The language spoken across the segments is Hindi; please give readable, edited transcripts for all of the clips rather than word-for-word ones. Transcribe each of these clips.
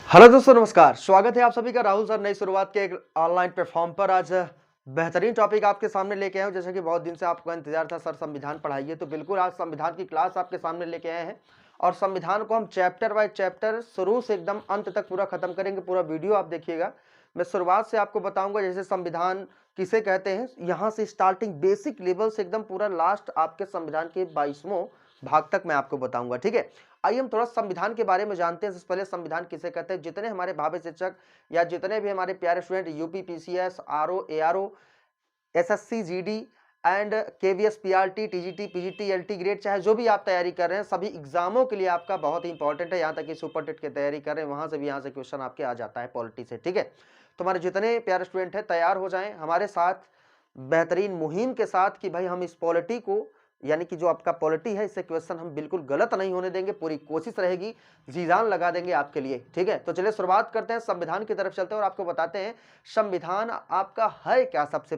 हेलो दोस्तों, नमस्कार। स्वागत है आप सभी का राहुल सर नई शुरुआत के एक ऑनलाइन प्लेटफॉर्म पर। आज बेहतरीन टॉपिक आपके सामने लेके आए हूं। जैसे कि बहुत दिन से आपको इंतजार था, सर संविधान पढ़ाइए, तो बिल्कुल आज संविधान की क्लास आपके सामने लेके आए हैं। और संविधान को हम चैप्टर बाय चैप्टर शुरू से एकदम अंत तक पूरा खत्म करेंगे। पूरा वीडियो आप देखिएगा। मैं शुरुआत से आपको बताऊंगा जैसे संविधान किसे कहते हैं, यहाँ से स्टार्टिंग बेसिक लेवल से एकदम पूरा लास्ट आपके संविधान के 22वां भाग तक मैं आपको बताऊंगा। ठीक है, आइए हम थोड़ा संविधान के बारे में जानते हैं। इससे पहले संविधान किसे कहते हैं, जितने हमारे भावी शिक्षक या जितने भी हमारे प्यारे student UP PCS RO ARO SSC GD and KVS PRT TGT PGT LT grade, चाहे जो भी आप तैयारी कर रहे हैं, सभी एग्जामों के लिए आपका बहुत ही इंपॉर्टेंट है। यहाँ तक कि सुपर टेट की तैयारी कर रहे हैं, वहां से भी यहाँ से क्वेश्चन आपके आ जाता है पॉलिटी से। ठीक है, तो हमारे जितने प्यारे स्टूडेंट हैं तैयार हो जाएं हमारे साथ बेहतरीन मुहिम के साथ कि भाई हम इस पॉलिटी को, यानी कि जो आपका पॉलिटी है, इससे क्वेश्चन हम बिल्कुल गलत नहीं होने देंगे। पूरी कोशिश रहेगी, जी जान लगा देंगे आपके लिए। ठीक है, तो चलिए शुरुआत करते हैं, संविधान की तरफ चलते हैं और आपको बताते हैं संविधान आपका है क्या। सबसे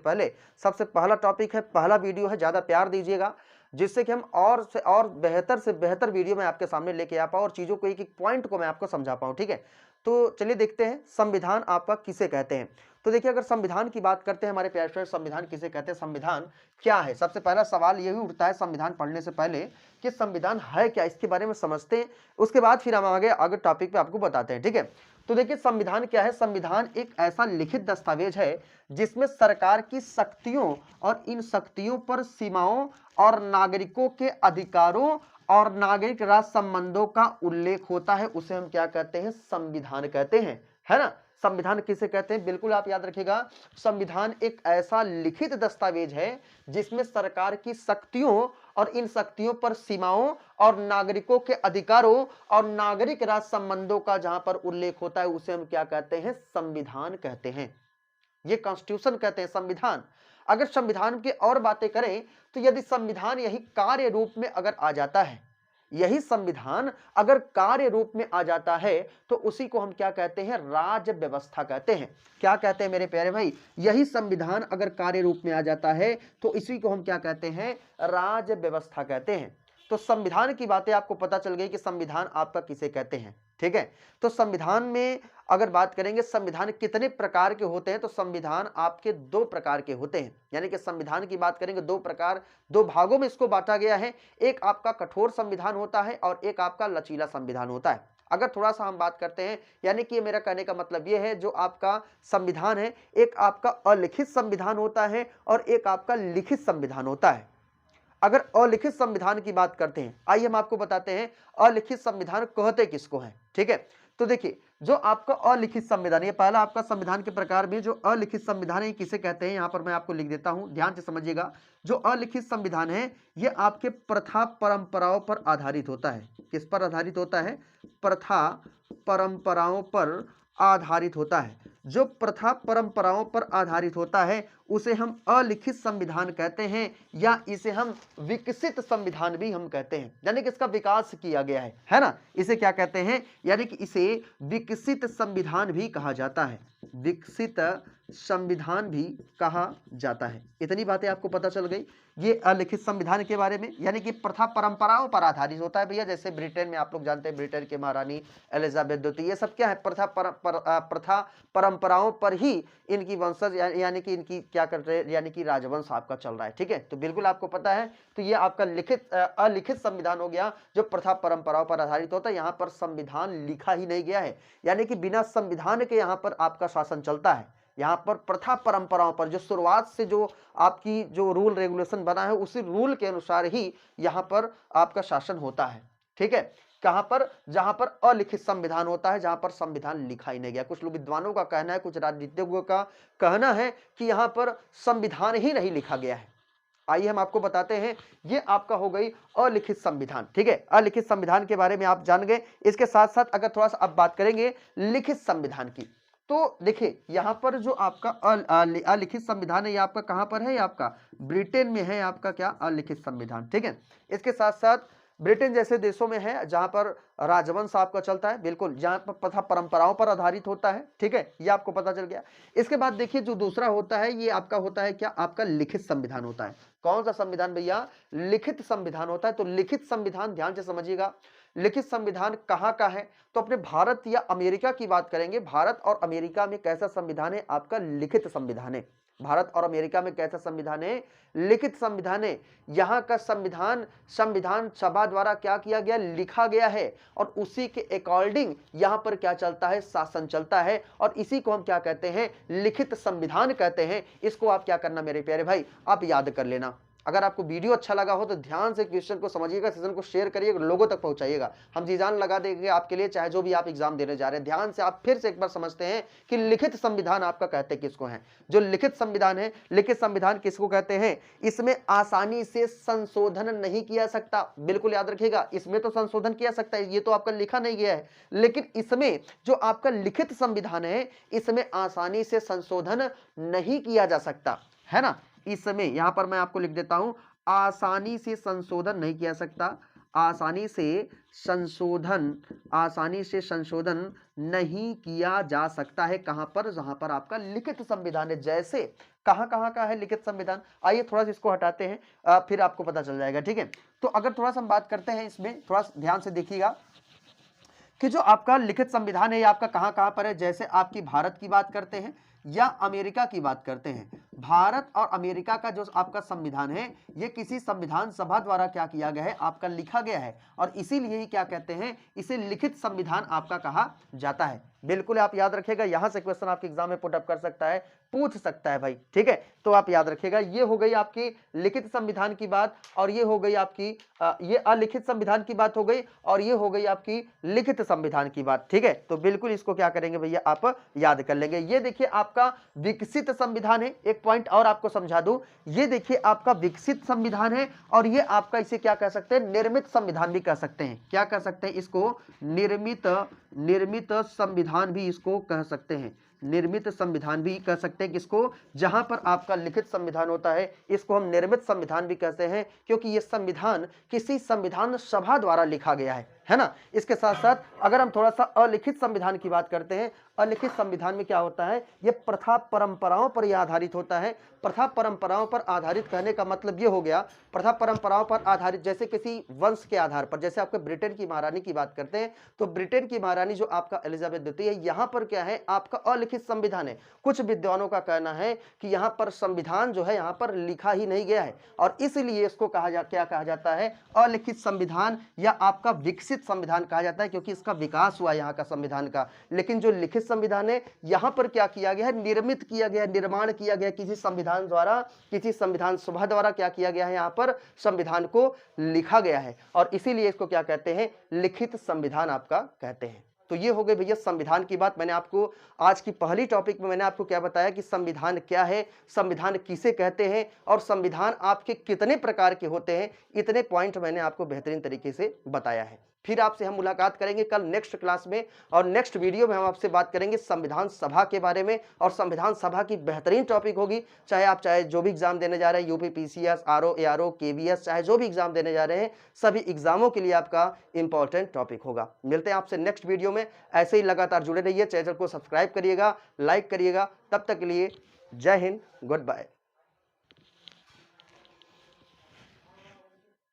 पहला टॉपिक है, पहला वीडियो है, ज्यादा प्यार दीजिएगा जिससे कि हम और से और बेहतर से बेहतर वीडियो में आपके सामने लेके आ पाऊं और चीजों को एक एक पॉइंट को मैं आपको समझा पाऊं। ठीक है, तो चलिए देखते हैं संविधान आपका किसे कहते हैं। तो देखिए, अगर संविधान की बात करते हैं हमारे प्यारे फ्रेंड, संविधान किसे कहते हैं, संविधान क्या है। सबसे पहला सवाल यही उठता है संविधान पढ़ने से पहले कि संविधान है क्या, इसके बारे में समझते हैं। उसके बाद फिर हम आगे टॉपिक पे आपको बताते हैं। ठीक है, तो देखिए संविधान क्या है। संविधान एक ऐसा लिखित दस्तावेज है जिसमें सरकार की शक्तियों और इन शक्तियों पर सीमाओं और नागरिकों के अधिकारों और नागरिक राष्ट्र संबंधों का उल्लेख होता है। उसे हम क्या कहते हैं, संविधान कहते हैं, है ना। संविधान किसे कहते हैं, बिल्कुल आप याद रखिएगा। संविधान एक ऐसा लिखित दस्तावेज है जिसमें सरकार की शक्तियों और इन शक्तियों पर सीमाओं और नागरिकों के अधिकारों और नागरिक राष्ट्र संबंधों का जहां पर उल्लेख होता है, उसे हम क्या कहते हैं, संविधान कहते हैं। ये कॉन्स्टिट्यूशन कहते हैं, संविधान। अगर संविधान की और बातें करें तो यदि संविधान यही कार्य रूप में अगर आ जाता है, यही संविधान अगर कार्य रूप में आ जाता है तो उसी को हम क्या कहते हैं, राज्य व्यवस्था कहते हैं। क्या कहते हैं मेरे प्यारे भाई, यही संविधान अगर कार्य रूप में आ जाता है तो इसी को हम क्या कहते हैं, राज्य व्यवस्था कहते हैं। तो संविधान की बातें आपको पता चल गई कि संविधान आपका किसे कहते हैं। ठीक है, तो संविधान में अगर बात करेंगे संविधान कितने प्रकार के होते हैं, तो संविधान आपके दो प्रकार के होते हैं। यानी कि संविधान की बात करेंगे दो प्रकार, दो भागों में इसको बांटा गया है। एक आपका कठोर संविधान होता है और एक आपका लचीला संविधान होता है। अगर थोड़ा सा हम बात करते हैं, यानी कि मेरा कहने का मतलब यह है, जो आपका संविधान है, एक आपका अलिखित संविधान होता है और एक आपका लिखित संविधान होता है। अगर अलिखित संविधान की बात करते हैं, आइए हम आपको बताते हैं अलिखित संविधान कहते किसको है। ठीक है, तो देखिए, जो आपका अलिखित संविधान, ये पहला आपका संविधान के प्रकार में जो अलिखित संविधान है, किसे कहते हैं, यहां पर मैं आपको लिख देता हूं, ध्यान से समझिएगा। जो अलिखित संविधान है ये आपके प्रथा परंपराओं पर आधारित होता है। किस पर आधारित होता है, प्रथा परंपराओं पर आधारित होता है। जो प्रथा परंपराओं पर आधारित होता है उसे हम अलिखित संविधान कहते हैं, या इसे हम विकसित संविधान भी हम कहते हैं। यानी कि इसका विकास किया गया है ना। इसे क्या कहते हैं, यानी कि इसे विकसित संविधान भी कहा जाता है। विकसित संविधान भी कहा जाता है। इतनी बातें आपको पता चल गई ये अलिखित संविधान के बारे में। यानी कि प्रथा परंपराओं पर आधारित होता है भैया। जैसे ब्रिटेन में आप लोग जानते हैं, ब्रिटेन के महारानी एलिजाबेथ द्वितीय, ये सब क्या है, प्रथा परंपराओं पर ही इनकी वंशज यानी कि इनकी क्या कर रहे हैं, यानी कि राजवंश आपका चल रहा है। ठीक है, तो बिल्कुल आपको पता है। तो ये आपका लिखित अलिखित संविधान हो गया, जो प्रथा परंपराओं पर आधारित होता है। यहाँ पर संविधान लिखा ही नहीं गया है, यानी कि बिना संविधान के यहाँ पर आपका शासन चलता है। यहाँ पर प्रथा परंपराओं पर जो शुरुआत से जो आपकी जो रूल रेगुलेशन बना है, उसी रूल के अनुसार ही यहाँ पर आपका शासन होता है। ठीक है, कहां पर, जहां पर अलिखित संविधान होता है, जहां पर संविधान लिखा ही नहीं गया। कुछ लोग विद्वानों का कहना है, कुछ राजनीतिज्ञों का कहना है कि यहां पर संविधान ही नहीं लिखा गया है। आइए हम आपको बताते हैं, ये आपका हो गई अलिखित संविधान। ठीक है, अलिखित संविधान के बारे में आप जान गए। इसके साथ साथ अगर थोड़ा सा अब बात करेंगे लिखित संविधान की, तो देखिए यहां पर जो आपका अलिखित संविधान है, ये आपका कहां पर है, ये आपका ब्रिटेन में है, आपका क्या, अलिखित संविधान। ठीक है, इसके साथ साथ ब्रिटेन जैसे देशों में है जहां पर राजवंश आपका चलता है, बिल्कुल, जहां पर प्रथा परंपराओं पर आधारित होता है। ठीक है, ये आपको पता चल गया। इसके बाद देखिए जो दूसरा होता है, ये आपका होता है क्या, आपका लिखित संविधान होता है। कौन सा संविधान भैया, लिखित संविधान होता है। तो लिखित संविधान ध्यान से समझिएगा, लिखित संविधान कहाँ का है, तो अपने भारत या अमेरिका की बात करेंगे। भारत और अमेरिका में कैसा संविधान है, आपका लिखित संविधान है। भारत और अमेरिका में कैसा संविधान है, लिखित संविधान है। यहाँ का संविधान संविधान सभा द्वारा क्या किया गया, लिखा गया है और उसी के अकॉर्डिंग यहाँ पर क्या चलता है, शासन चलता है और इसी को हम क्या कहते हैं, लिखित संविधान कहते हैं। इसको आप क्या करना मेरे प्यारे भाई, आप याद कर लेना। अगर आपको वीडियो अच्छा लगा हो तो ध्यान से क्वेश्चन को समझिएगा, सेशन को शेयर करिएगा, लोगों तक पहुंचाइएगा। हम जी जान लगा देंगे आपके लिए, चाहे जो भी आप एग्जाम देने जा रहे हैं। ध्यान से आप फिर से एक बार समझते हैं कि लिखित संविधान आपका कहते किसको है। जो लिखित संविधान है, लिखित संविधान किसको कहते हैं, इसमें आसानी से संशोधन नहीं किया सकता। बिल्कुल याद रखिएगा, इसमें तो संशोधन किया सकता है, ये तो आपका लिखा नहीं गया है, लेकिन इसमें जो आपका लिखित संविधान है, इसमें आसानी से संशोधन नहीं किया जा सकता, है ना। इस समय यहां पर मैं आपको लिख देता हूं, आसानी से संशोधन नहीं किया सकता, आसानी से संशोधन नहीं किया जा सकता है। कहां पर, जहां पर आपका लिखित संविधान है। जैसे कहां का है लिखित संविधान, आइए थोड़ा सा इसको हटाते हैं, फिर आपको पता चल जाएगा, ठीक है। तो अगर थोड़ा सा हम बात करते हैं इसमें, थोड़ा ध्यान से देखिएगा कि जो आपका लिखित संविधान है ये आपका कहां पर है। जैसे आपकी भारत की बात करते हैं या अमेरिका की बात करते हैं, भारत और अमेरिका का जो आपका संविधान है ये किसी संविधान सभा द्वारा क्या किया गया है, आपका लिखा गया है और इसीलिए ही क्या कहते हैं, इसे लिखित संविधान आपका कहा जाता है। बिल्कुल आप याद रखिएगा, यहां से क्वेश्चन आपके एग्जाम में पुट अप कर सकता है, पूछ सकता है भाई, ठीक है। तो आप याद रखिएगा, ये हो गई आपकी लिखित संविधान की बात और ये हो गई आपकी ये अलिखित संविधान की बात हो गई और ये हो गई आपकी लिखित संविधान की बात, ठीक है। तो बिल्कुल इसको क्या करेंगे भैया, आप याद कर लेंगे। ये देखिए आपका विकसित संविधान है। एक पॉइंट और आपको समझा दूं, ये देखिए आपका विकसित संविधान है और ये आपका इसे क्या कह सकते हैं, निर्मित संविधान भी कह सकते हैं। क्या कह सकते हैं इसको, निर्मित संविधान भी इसको कह सकते हैं, निर्मित संविधान भी कह सकते हैं। किसको, जहां पर आपका लिखित संविधान होता है इसको हम निर्मित संविधान भी कहते हैं, क्योंकि यह संविधान किसी संविधान सभा द्वारा लिखा गया है ना। इसके साथ साथ अगर हम थोड़ा सा अलिखित संविधान की बात करते हैं, अलिखित संविधान में क्या होता है, यह प्रथा परंपराओं पर यह आधारित होता है। प्रथा परंपराओं पर आधारित कहने का मतलब यह हो गया, प्रथा परंपराओं पर आधारित, जैसे किसी वंश के आधार पर, जैसे आपके ब्रिटेन की महारानी की बात करते हैं तो ब्रिटेन की महारानी जो आपका एलिजाबेथ द्वितीय है, यहां पर क्या है, आपका अलिखित संविधान है। कुछ विद्वानों का कहना है कि यहां पर संविधान जो है यहां पर लिखा ही नहीं गया है और इसलिए इसको क्या कहा जाता है, अलिखित संविधान या आपका विकसित संविधान कहा जाता है, क्योंकि इसका विकास हुआ यहाँ का संविधान का। लेकिन जो लिखित संविधान है यहाँ पर क्या किया गया है, निर्मित किया गया, निर्माण किया गया किसी संविधान द्वारा, किसी संविधान सभा द्वारा क्या किया गया है, यहाँ पर संविधान को लिखा गया है और इसीलिए इसको क्या कहते हैं, लिखित संविधान आपका कहते हैं। तो ये हो गई भैया संविधान की बात। मैंने आपको आज की पहली टॉपिक में मैंने आपको क्या बताया कि संविधान क्या है, संविधान किसे कहते हैं और संविधान आपके कितने प्रकार के होते हैं। इतने पॉइंट मैंने आपको बेहतरीन तरीके से बताया है। फिर आपसे हम मुलाकात करेंगे कल नेक्स्ट क्लास में और नेक्स्ट वीडियो में हम आपसे बात करेंगे संविधान सभा के बारे में और संविधान सभा की बेहतरीन टॉपिक होगी। चाहे जो भी एग्जाम देने जा रहे हैं, UP PCS, RO, ARO, KVS, चाहे जो भी एग्जाम देने जा रहे हैं, सभी एग्जामों के लिए आपका इंपॉर्टेंट टॉपिक होगा। मिलते हैं आपसे नेक्स्ट वीडियो में, ऐसे ही लगातार जुड़े रहिए, चैनल को सब्सक्राइब करिएगा, लाइक करिएगा। तब तक के लिए जय हिंद, गुड बाय।